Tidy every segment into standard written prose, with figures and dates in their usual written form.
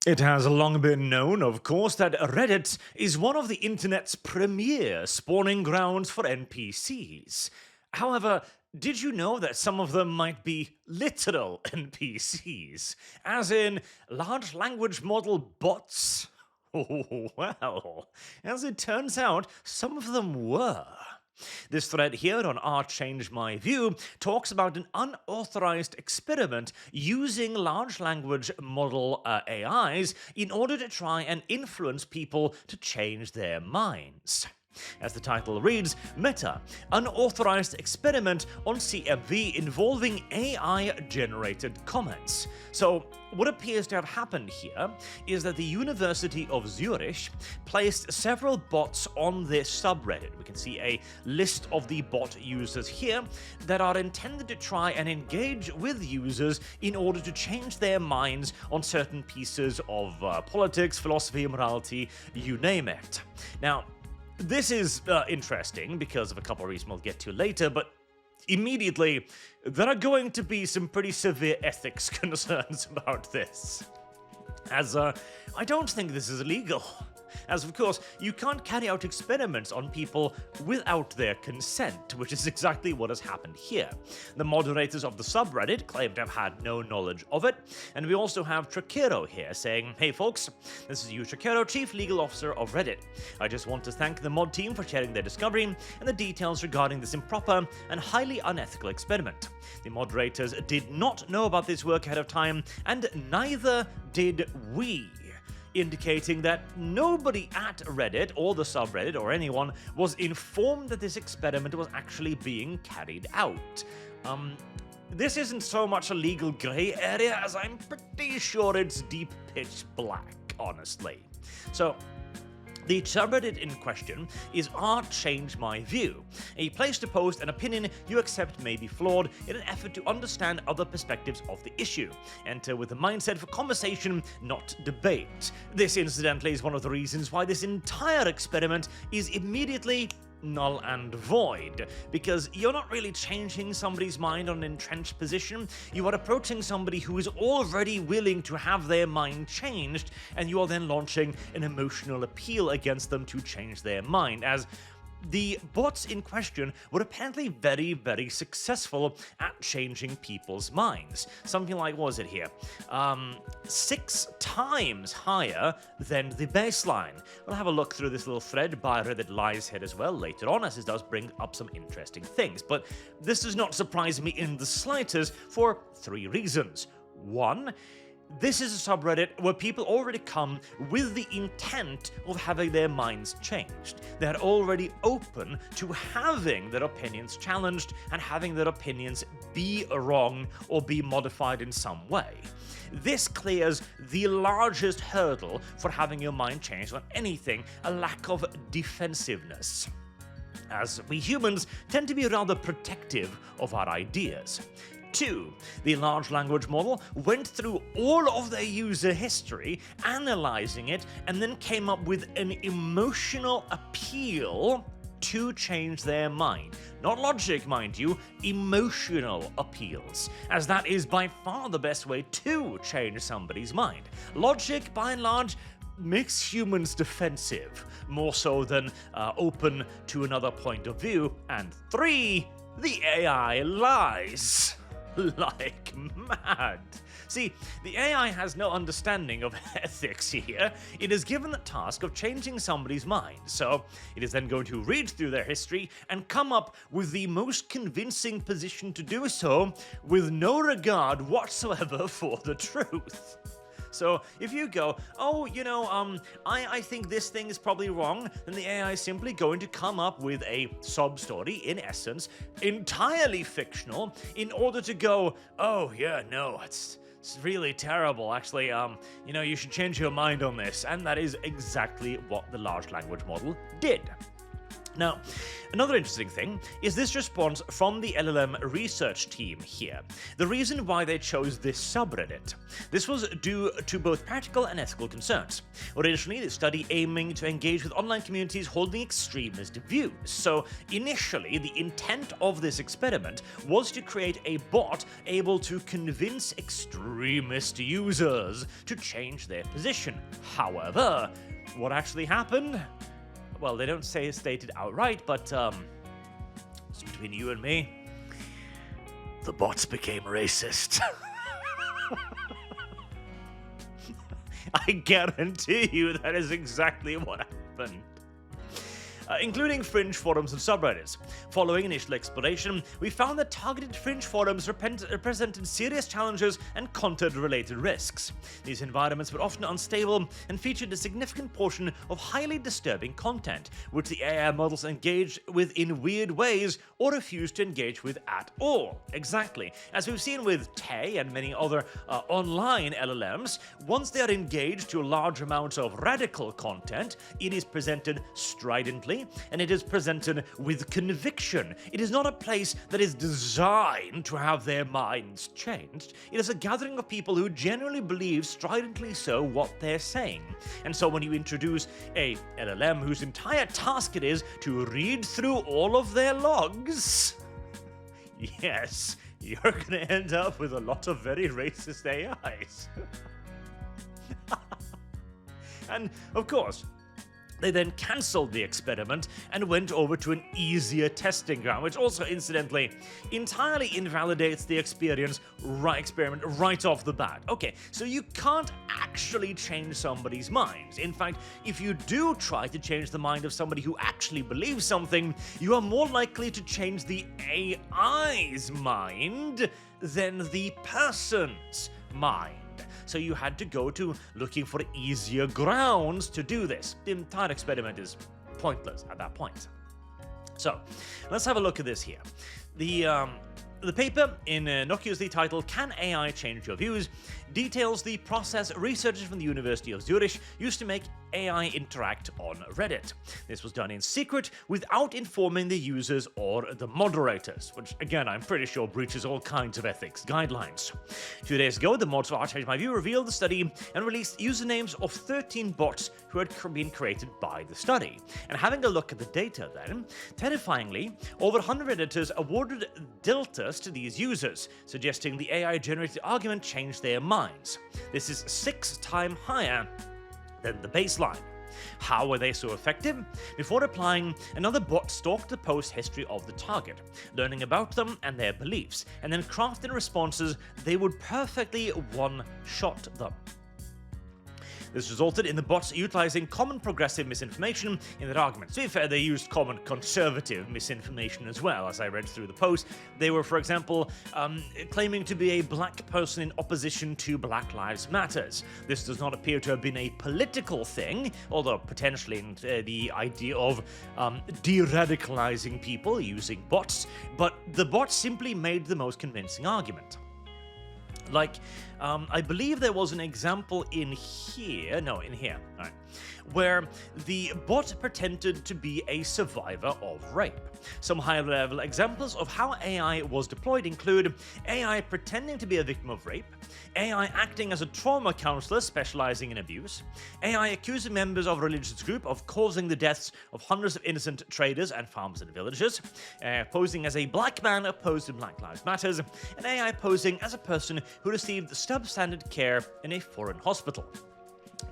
It has long been known, of course, that Reddit is one of the internet's premier spawning grounds for NPCs. However, did you know that some of them might be literal NPCs? As in, large language model bots? Oh, well, as it turns out, some of them were. This thread here on changemyview talks about an unauthorized experiment using large language model AIs in order to try and influence people to change their minds. As the title reads, Meta, unauthorized experiment on CMV involving AI-generated comments. So, what appears to have happened here is that the University of Zurich placed several bots on this subreddit. We can see a list of the bot users here that are intended to try and engage with users in order to change their minds on certain pieces of politics, philosophy, morality, you name it. Now, this is interesting because of a couple of reasons we'll get to later, but immediately, there are going to be some pretty severe ethics concerns about this. As I don't think this is illegal. As of course, you can't carry out experiments on people without their consent, which is exactly what has happened here. The moderators of the subreddit claim to have had no knowledge of it, and we also have Trakero here saying, hey folks, this is you Trakero, Chief Legal Officer of Reddit. I just want to thank the mod team for sharing their discovery and the details regarding this improper and highly unethical experiment. The moderators did not know about this work ahead of time, and neither did we, indicating that nobody at Reddit or the subreddit or anyone was informed that this experiment was actually being carried out. This isn't so much a legal grey area as I'm pretty sure it's deep pitch black, honestly. So, the subreddit in question is changemyview, a place to post an opinion you accept may be flawed in an effort to understand other perspectives of the issue. Enter with the mindset for conversation, not debate. This, incidentally, is one of the reasons why this entire experiment is immediately null and void, because you're not really changing somebody's mind on an entrenched position. You are approaching somebody who is already willing to have their mind changed, and you are then launching an emotional appeal against them to change their mind, as the bots in question were apparently very, very successful at changing people's minds. Something like, what was it here? 6 times higher than the baseline. We'll have a look through this little thread by Reddit Lies here as well later on, as it does bring up some interesting things. But this does not surprise me in the slightest for 3 reasons. 1, this is a subreddit where people already come with the intent of having their minds changed. They're already open to having their opinions challenged and having their opinions be wrong or be modified in some way. This clears the largest hurdle for having your mind changed on anything, a lack of defensiveness, as we humans tend to be rather protective of our ideas. 2, the large language model went through all of their user history, analyzing it, and then came up with an emotional appeal to change their mind. Not logic, mind you, emotional appeals, as that is by far the best way to change somebody's mind. Logic, by and large, makes humans defensive, more so than open to another point of view. And 3, the AI lies like mad. See, the AI has no understanding of ethics here. It is given the task of changing somebody's mind, so it is then going to read through their history and come up with the most convincing position to do so, with no regard whatsoever for the truth. So if you go, oh, I think this thing is probably wrong, then the AI is simply going to come up with a sub-story, in essence, entirely fictional, in order to go, oh, yeah, no, it's really terrible. Actually, you should change your mind on this. And that is exactly what the large language model did. Now, another interesting thing is this response from the LLM research team here. The reason why they chose this subreddit. This was due to both practical and ethical concerns. Originally, the study aiming to engage with online communities holding extremist views. So, initially, the intent of this experiment was to create a bot able to convince extremist users to change their position. However, what actually happened? Well, they don't state it outright, but it's between you and me. The bots became racist. I guarantee you that is exactly what happened. Including fringe forums and subreddits. Following initial exploration, we found that targeted fringe forums represented serious challenges and content-related risks. These environments were often unstable and featured a significant portion of highly disturbing content, which the AI models engaged with in weird ways or refused to engage with at all. Exactly. As we've seen with Tay and many other online LLMs, once they are engaged to large amounts of radical content, it is presented stridently, and it is presented with conviction. It is not a place that is designed to have their minds changed. It is a gathering of people who genuinely believe, stridently so, what they're saying. And so when you introduce a LLM whose entire task it is to read through all of their logs, yes, you're going to end up with a lot of very racist AIs. And, of course, they then cancelled the experiment and went over to an easier testing ground, which also, incidentally, entirely invalidates the experiment right off the bat. Okay, so you can't actually change somebody's minds. In fact, if you do try to change the mind of somebody who actually believes something, you are more likely to change the AI's mind than the person's mind. So you had to go to looking for easier grounds to do this. The entire experiment is pointless at that point. So, let's have a look at this here. The paper, innocuously titled "Can AI Change Your Views?" details the process researchers from the University of Zurich used to make AI interact on Reddit. This was done in secret without informing the users or the moderators, which again I'm pretty sure breaches all kinds of ethics guidelines. 2 days ago, the mods for changemyview revealed the study and released usernames of 13 bots who had been created by the study. And having a look at the data then, terrifyingly, over 100 Redditors awarded deltas to these users, suggesting the AI-generated argument changed their minds. This is 6 times higher than the baseline. How were they so effective? Before applying, another bot stalked the post history of the target, learning about them and their beliefs, and then crafting responses they would perfectly one-shot them. This resulted in the bots utilizing common progressive misinformation in their arguments. To be fair, they used common conservative misinformation as well, as I read through the post. They were, for example, claiming to be a black person in opposition to Black Lives Matters. This does not appear to have been a political thing, although potentially the idea of de-radicalizing people using bots, but the bots simply made the most convincing argument. Like, I believe there was an example in here, alright, where the bot pretended to be a survivor of rape. Some high-level examples of how AI was deployed include AI pretending to be a victim of rape, AI acting as a trauma counselor specializing in abuse, AI accusing members of a religious group of causing the deaths of hundreds of innocent traders and farmers and villagers, posing as a black man opposed to Black Lives Matters, and AI posing as a person who received substandard care in a foreign hospital.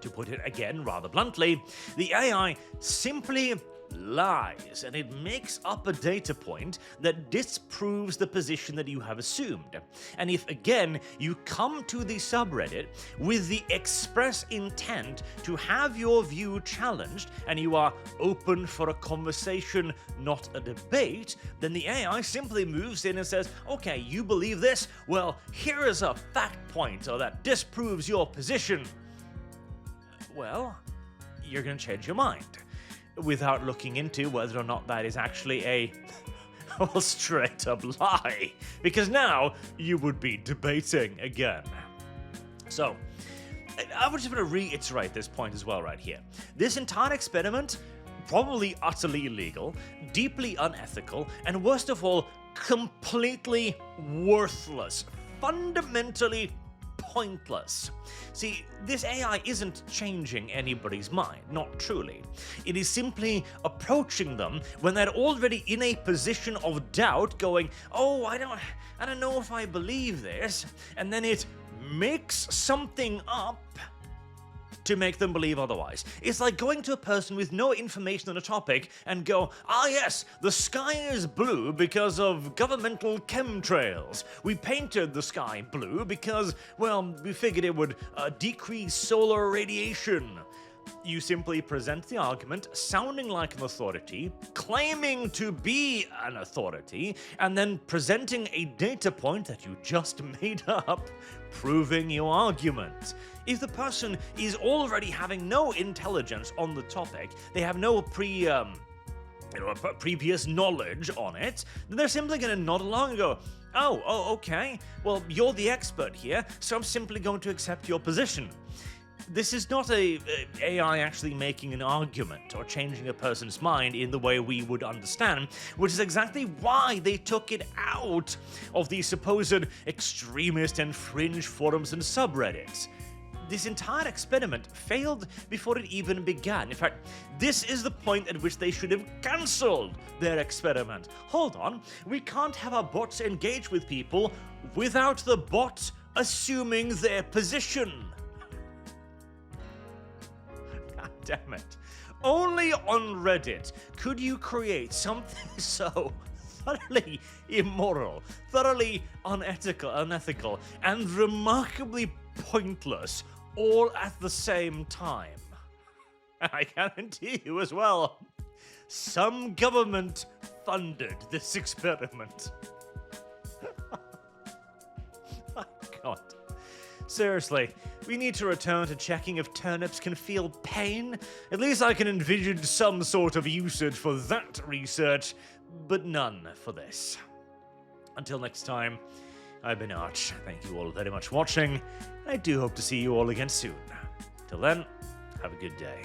To put it again rather bluntly, the AI simply lies, and it makes up a data point that disproves the position that you have assumed. And if again you come to the subreddit with the express intent to have your view challenged and you are open for a conversation, not a debate, then the AI simply moves in and says, okay, you believe this? Well, here is a fact pointer that disproves your position. Well, you're going to change your mind, without looking into whether or not that is actually a straight up lie, because now you would be debating again. So, I was just going to reiterate this point as well right here. This entire experiment probably utterly illegal, deeply unethical, and worst of all, completely worthless. Fundamentally pointless. See, this AI isn't changing anybody's mind, not truly. It is simply approaching them when they're already in a position of doubt, going, oh, I don't know if I believe this, and then it makes something up to make them believe otherwise. It's like going to a person with no information on a topic and go, ah yes, the sky is blue because of governmental chemtrails. We painted the sky blue because, well, we figured it would decrease solar radiation. You simply present the argument, sounding like an authority, claiming to be an authority, and then presenting a data point that you just made up, proving your argument. If the person is already having no intelligence on the topic, they have no previous knowledge on it, then they're simply going to nod along and go, oh, okay, well, you're the expert here, so I'm simply going to accept your position. This is not a AI actually making an argument or changing a person's mind in the way we would understand, which is exactly why they took it out of the supposed extremist and fringe forums and subreddits. This entire experiment failed before it even began. In fact, this is the point at which they should have cancelled their experiment. Hold on, we can't have our bots engage with people without the bot assuming their position. Damn it. Only on Reddit could you create something so thoroughly immoral, thoroughly unethical, and remarkably pointless all at the same time. And I guarantee you as well, some government funded this experiment. My God. Seriously, we need to return to checking if turnips can feel pain. At least I can envision some sort of usage for that research, but none for this. Until next time, I've been Arch. Thank you all very much for watching, and I do hope to see you all again soon. Till then, have a good day.